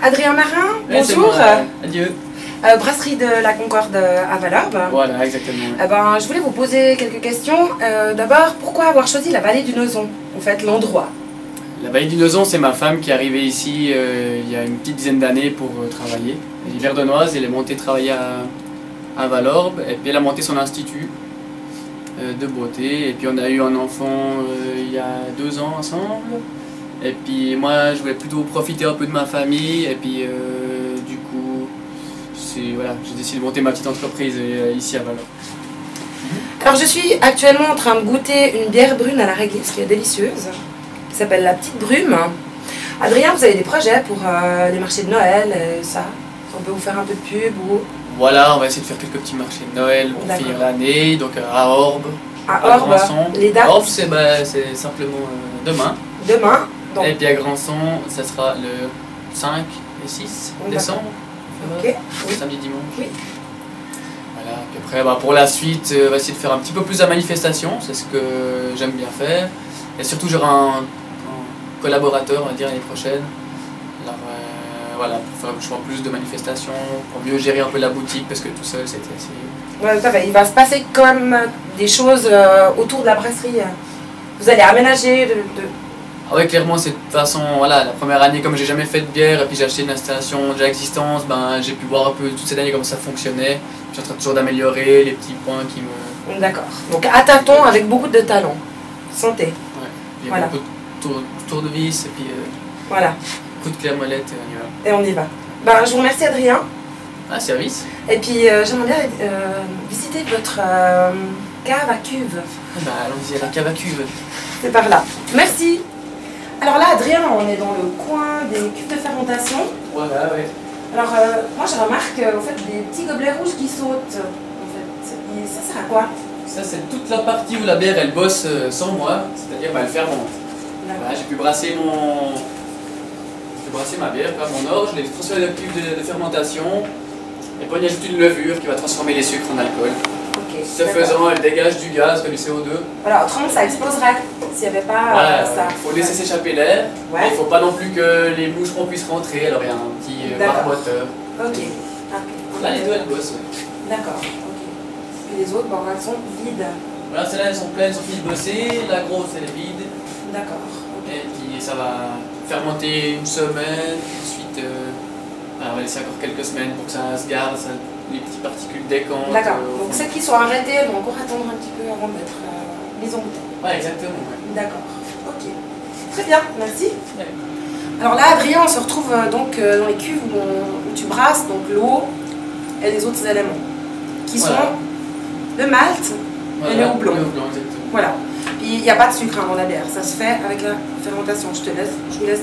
Adrien Marin, bonjour. Adieu. Brasserie de la Concorde à Valorbe. Voilà, exactement. Je voulais vous poser quelques questions. D'abord, pourquoi avoir choisi la vallée du Nozon, en fait, l'endroit? La vallée du Nozon, c'est ma femme qui est arrivée ici il y a une petite dizaine d'années pour travailler. Elle est verdonoise, elle est montée travailler à Valorbe et puis elle a monté son institut de beauté. Et puis on a eu un enfant il y a 2 ans ensemble. Et puis moi, je voulais plutôt profiter un peu de ma famille. Et puis du coup, voilà, j'ai décidé de monter ma petite entreprise ici à Valorbe. Alors je suis actuellement en train de goûter une bière brune à la réglisse qui est délicieuse, qui s'appelle la Petite Brume. Adrien, vous avez des projets pour les marchés de Noël, ça? On peut vous faire un peu de pub ou... Voilà, on va essayer de faire quelques petits marchés de Noël pour finir l'année, donc à Orbe, à Grandson. Les dates? Orbe, c'est simplement demain. Demain. Donc... Et puis à Grandson, ça sera le 5 et 6 décembre. Ok. Samedi, dimanche. Oui. Voilà, puis après, pour la suite, on va essayer de faire un petit peu plus de manifestation, c'est ce que j'aime bien faire. Et surtout, j'aurai un collaborateur, on va dire, l'année prochaine. Alors, voilà, pour faire souvent plus de manifestations, pour mieux gérer un peu la boutique, parce que tout seul, c'était assez... Ouais, tout à fait. Il va se passer quand même des choses autour de la brasserie. Vous allez aménager Ah ouais, clairement, c'est de toute façon, voilà, la première année, comme j'ai jamais fait de bière, et puis j'ai acheté une installation déjà existante, j'ai pu voir un peu toute cette année comment ça fonctionnait. Je suis en train toujours d'améliorer les petits points qui me... D'accord. Donc à tâtons, avec beaucoup de talent. Santé. Ouais. Puis voilà. Beaucoup de tournevis, et puis voilà. coup de clé à molette, et on y va. Et on y va. Je vous remercie Adrien. Ah, service. Et puis j'aimerais bien visiter votre cave à cuve. Allons-y à la cave à cuve. C'est par là. Merci. Alors là, Adrien, on est dans le coin des cuves de fermentation. Voilà, ouais. Alors, moi, je remarque en fait, des petits gobelets rouges qui sautent. En fait. Et ça sert à quoi? Ça, c'est toute la partie où la bière, elle bosse sans moi, c'est-à-dire elle fermente. Voilà, j'ai pu brasser ma bière, mon orge, je l'ai transformé dans une cuve de fermentation. Et puis, on y ajoute une levure qui va transformer les sucres en alcool. Okay, ce faisant, elle dégage du gaz, comme du CO2. Voilà, autrement, ça exploserait s'il n'y avait pas ça. Il faut laisser s'échapper l'air. Ouais. Il ne faut pas non plus que les moucherons puissent rentrer, alors il y a un petit barboteur. Ok. Là, les deux, elles bossent. D'accord. Ok. Et les autres, elles sont vides. Voilà, celles-là, elles sont pleines, elles sont finies de bosser. La grosse, elle est vide. D'accord. Okay. Et puis, ça va fermenter une semaine. Ensuite, on va laisser encore quelques semaines pour que ça se garde, les petites particules décantent. D'accord. Donc, celles qui sont arrêtées, elles vont encore attendre un petit peu avant d'être mises en bouteille. Ouais, exactement. Ouais. D'accord. Ok. Très bien, merci. Ouais. Alors là, Adrien, on se retrouve donc dans les cuves où tu brasses donc l'eau et les autres éléments, qui sont le malt et le houblon. Voilà. Puis il n'y a pas de sucre dans la bière, ça se fait avec la fermentation. Je vous laisse.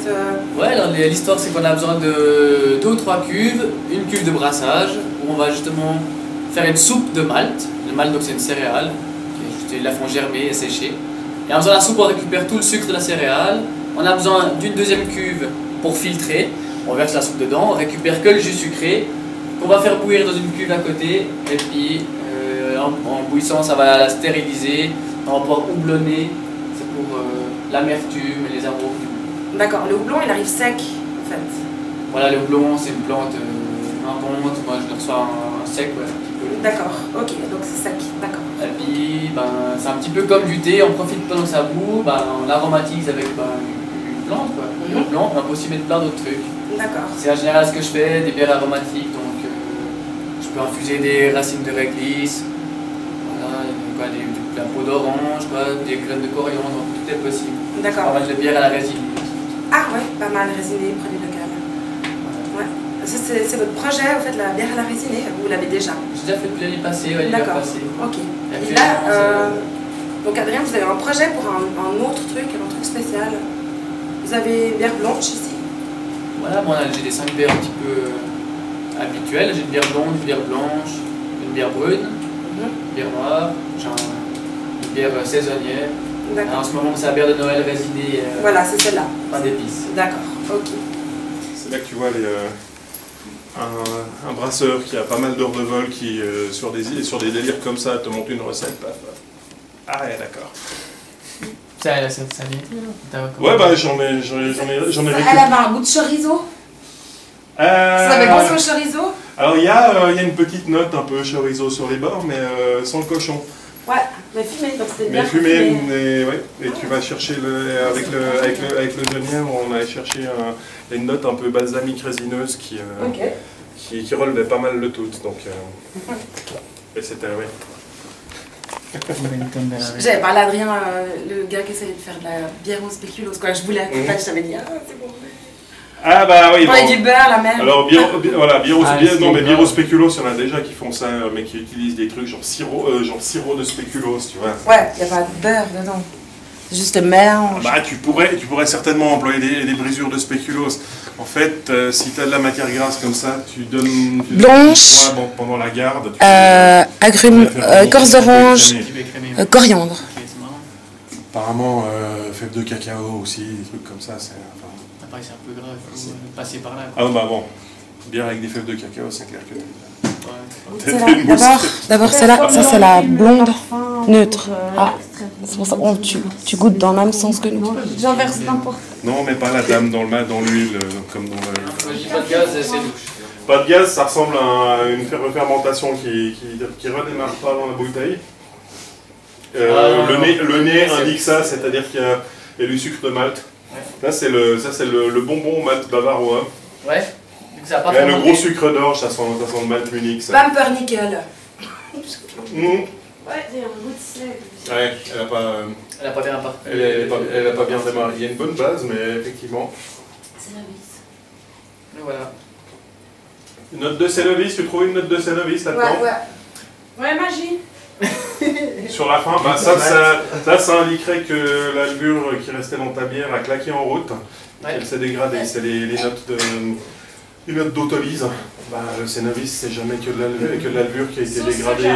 Ouais, alors l'histoire c'est qu'on a besoin de 2 ou 3 cuves, une cuve de brassage où on va justement faire une soupe de malt. Le malt, donc c'est une céréale qui la font germer et sécher. Et en faisant la soupe, on récupère tout le sucre de la céréale. On a besoin d'une deuxième cuve pour filtrer. On verse la soupe dedans, on récupère que le jus sucré qu'on va faire bouillir dans une cuve à côté. Et puis en bouillissant, ça va la stériliser. On va pouvoir houblonner. C'est pour l'amertume et les arômes. D'accord, le houblon il arrive sec en fait. Voilà, le houblon c'est une plante invente. Moi je le reçois un sec, ouais, un petit peu. D'accord, ok, donc c'est sec, d'accord. Et puis c'est un petit peu comme du thé, on profite pendant que ça bout, on l'aromatise avec une plante, quoi. Une plante, on va aussi mettre plein d'autres trucs. D'accord. C'est en général ce que je fais, des bières aromatiques, donc je peux infuser des racines de réglisse, voilà, de la peau d'orange, des graines de coriandre, donc tout est possible. D'accord. On va mettre de bière à la résine. Ah ouais, pas mal résiné, produit local. Ouais. C'est votre projet, en fait, la bière à la résinée, vous l'avez déjà? J'ai déjà fait depuis l'année passée, ouais, d'accord. Ok. Et là, donc Adrien, vous avez un projet pour un autre truc spécial. Vous avez une bière blanche ici? Voilà, moi j'ai des 5 bières un petit peu habituelles. J'ai une bière blonde, une bière blanche, une bière brune, une bière noire, j'ai une bière saisonnière. En ce moment, c'est la bière de Noël résinée. Voilà, c'est celle-là. Pas d'épices. D'accord, ok. C'est là que tu vois un brasseur qui a pas mal d'heures de vol qui, sur des délires comme ça, te monte une recette, paf, paf. Ah ouais, d'accord. Ça vient été, ouais, j'en ai Elle avait un goût de chorizo? Ça fait penser au chorizo? Alors il y a une petite note un peu chorizo sur les bords, mais sans le cochon. Ouais, mais fumé, donc c'était bien. Mais fumé, ouais. Et tu vas chercher avec le genièvre, on allait chercher une note un peu balsamique résineuse qui relevait pas mal le tout. Donc, et c'était, ouais. J'avais parlé à Adrien, le gars qui essayait de faire de la bière au spéculoos, quoi. Je voulais accompagner, je t'avais dit, ah, c'est bon. Ah bah oui. Bon, du beurre, la même. Alors, bière au spéculoos, il y en a déjà qui font ça, mais qui utilisent des trucs genre sirop de spéculoos, tu vois. Ouais, il n'y a pas de beurre dedans. C'est juste mélange. Bah, tu pourrais certainement employer des brisures de spéculoos. En fait, si tu as de la matière grasse comme ça, tu donnes blanche, pendant la garde. agrumes, écorce d'orange, coriandre. Apparemment, fèves de cacao aussi, des trucs comme ça. C'est c'est un peu grave, il faut passer par là. Ah bah bon, bière avec des fèves de cacao, c'est clair que... D'abord celle-là, ça c'est la blonde neutre. Ah, c'est pour ça que tu goûtes dans le même sens que nous. J'en verse n'importe. Non, mais pas la dame dans l'huile, comme dans le... Pas de gaz, c'est louche. Pas de gaz, ça ressemble à une fermentation qui redémarre pas dans la bouteille. Le nez indique ça, c'est-à-dire qu'il y a du sucre de malt. Là, c'est le bonbon malt bavarois. Ouais. Ça a pas le gros sucre d'orge, ça sent le malt Munich. Pumpernickel. Ouais, il y a un goût de sel. Ouais, elle a pas bien démarré. Il y a une bonne base, mais effectivement. C'est la vis. Et voilà. Une note de Cénovis, tu trouves une note de Cénovis là-dedans? Ouais, magie. Sur la fin, bah, ça indiquerait que l'albure qui restait dans ta bière a claqué en route. Elle s'est dégradée. C'est les notes d'autolyse. Bah, le Cénovis, c'est jamais que de l'albure qui a été dégradée.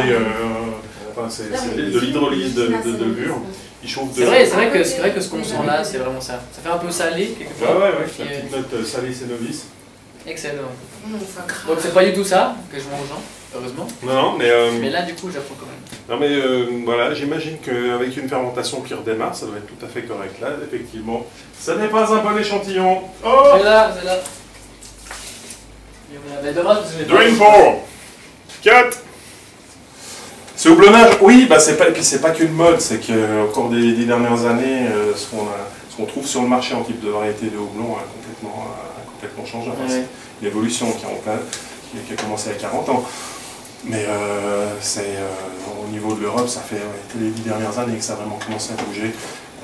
C'est de l'hydrolyse de l'albure. C'est vrai que ce qu'on sent là, c'est vraiment ça. Ça fait un peu salé quelque part. Ouais, la petite note salée Cénovis. Excellent. Donc c'est pas du tout ça que je mange aux gens, heureusement. Non, mais là du coup j'apprends quand même. Non mais voilà, j'imagine qu'avec une fermentation qui redémarre, ça doit être tout à fait correct. Là, effectivement, ça n'est pas un bon échantillon. Oh, c'est là. Mais dommage parce que je l'ai pas. Drink 4. Ce houblonnage, oui, bah c'est pas qu'une mode, c'est qu'au cours des dernières années, ce qu'on trouve sur le marché en type de variété de houblon a complètement changé. Enfin, c'est une évolution qui a commencé à 40 ans. Mais au niveau de l'Europe, ça fait les 10 dernières années que ça a vraiment commencé à bouger.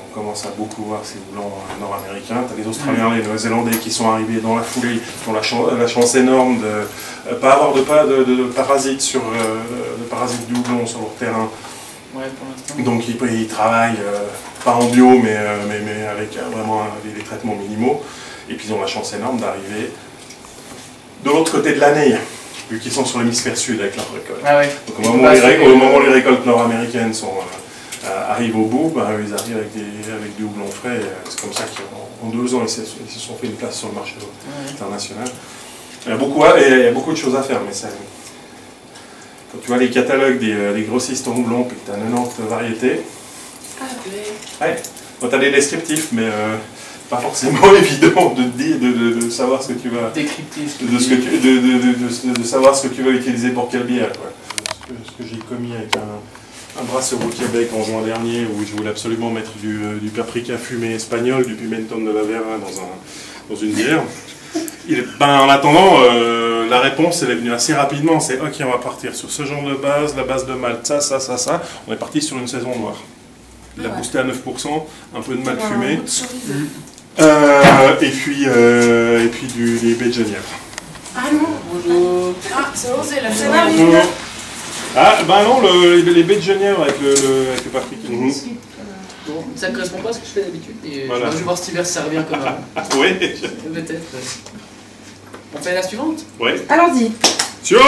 On commence à beaucoup voir ces houblons nord-américains. Tu as les Australiens, les Néo-Zélandais qui sont arrivés dans la foulée, qui ont la chance énorme de ne pas avoir de parasites du houblon sur leur terrain. Ouais, pour l'instant. Donc ils travaillent, pas en bio, mais avec vraiment des traitements minimaux. Et puis ils ont la chance énorme d'arriver de l'autre côté de l'année, vu qu'ils sont sur l'hémisphère sud avec leur récolte. Ah ouais. Donc au moment où les récoltes nord-américaines arrivent au bout, bah, ils arrivent avec du houblon frais. C'est comme ça qu'en 2 ans, ils se sont fait une place sur le marché international. Il y a beaucoup de choses à faire, mais ça, quand tu vois les catalogues des grossistes en houblon, puis que tu as 90 variétés, tu as des descriptifs, mais pas forcément évident de savoir ce que tu vas de savoir ce que tu vas utiliser pour quelle bière. Ce que j'ai commis avec un brasseur au Québec en juin dernier, où je voulais absolument mettre du paprika fumé espagnol, du pimenton de la Vera dans une bière. En attendant, la réponse elle est venue assez rapidement. C'est ok, on va partir sur ce genre de base, la base de malt, ça. On est parti sur une saison noire. Il a boosté à 9%, un peu de malt fumé. Et puis des baies de genièvre. Ah non, bonjour. Ah, c'est osé la Cénovis. Ah bah non, les baies de genièvre avec le paprika. Bon, ça ne correspond pas à ce que je fais d'habitude. Et voilà. je vais voir cet hiver si ça revient comme avant. Oui. Peut-être. On fait la suivante? Oui. Allons-y. Sur